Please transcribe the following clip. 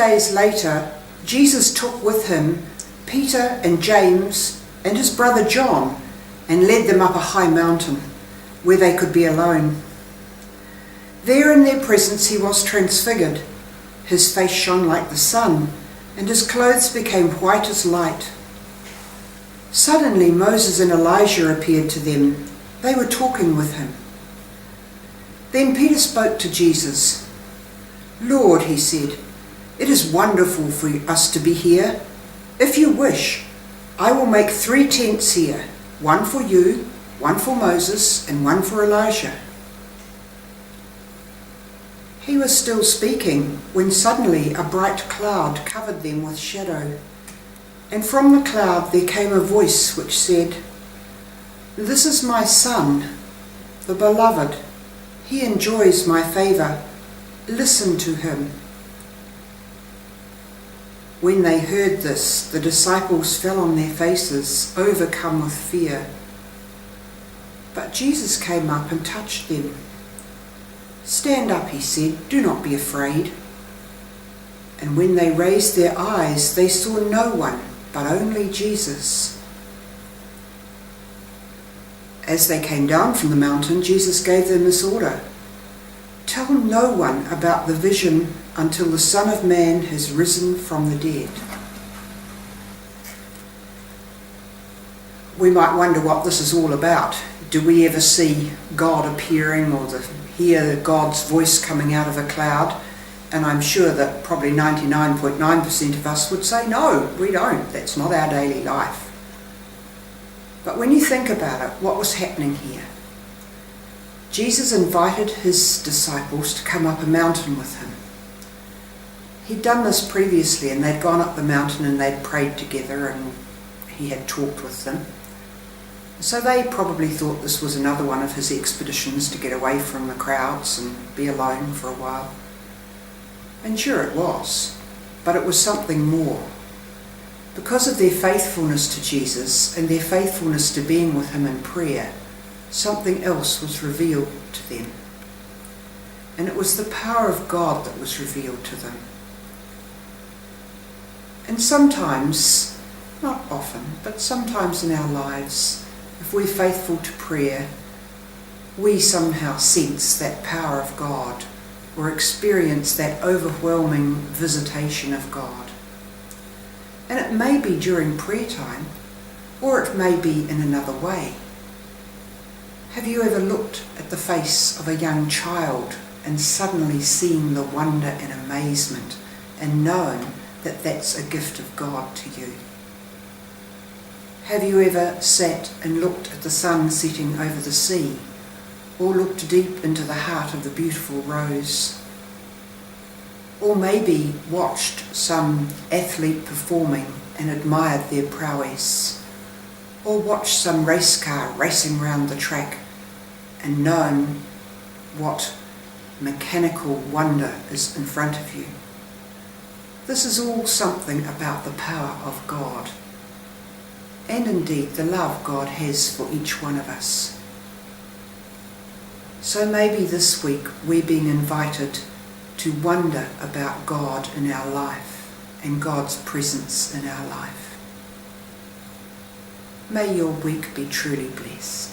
days later, Jesus took with him Peter and James and his brother John and led them up a high mountain where they could be alone. There in their presence he was transfigured. His face shone like the sun, and his clothes became white as light. Suddenly Moses and Elijah appeared to them. They were talking with him. Then Peter spoke to Jesus. "Lord," he said, "it is wonderful for us to be here. If you wish, I will make 3 tents here, one for you, one for Moses, and one for Elijah." He was still speaking when suddenly a bright cloud covered them with shadow. And from the cloud there came a voice which said, "This is my Son, the Beloved. He enjoys my favour. Listen to him." When they heard this, the disciples fell on their faces, overcome with fear. But Jesus came up and touched them. "Stand up," he said, "do not be afraid." And when they raised their eyes, they saw no one, but only Jesus. As they came down from the mountain, Jesus gave them this order: "Tell no one about the vision until the Son of Man has risen from the dead." We might wonder what this is all about. Do we ever see God appearing or hear God's voice coming out of a cloud? And I'm sure that probably 99.9% of us would say, no, we don't. That's not our daily life. But when you think about it, what was happening here? Jesus invited his disciples to come up a mountain with him. He'd done this previously, and they'd gone up the mountain and they'd prayed together, and he had talked with them. So they probably thought this was another one of his expeditions to get away from the crowds and be alone for a while. And sure it was, but it was something more. Because of their faithfulness to Jesus and their faithfulness to being with him in prayer, something else was revealed to them. And it was the power of God that was revealed to them. And sometimes, not often, but sometimes in our lives, if we're faithful to prayer, we somehow sense that power of God or experience that overwhelming visitation of God. And it may be during prayer time, or it may be in another way. Have you ever looked at the face of a young child and suddenly seen the wonder and amazement and known that that's a gift of God to you? Have you ever sat and looked at the sun setting over the sea, or looked deep into the heart of the beautiful rose? Or maybe watched some athlete performing and admired their prowess, or watched some race car racing round the track and known what mechanical wonder is in front of you. This is all something about the power of God, and indeed the love God has for each one of us. So maybe this week we're being invited to wonder about God in our life and God's presence in our life. May your week be truly blessed.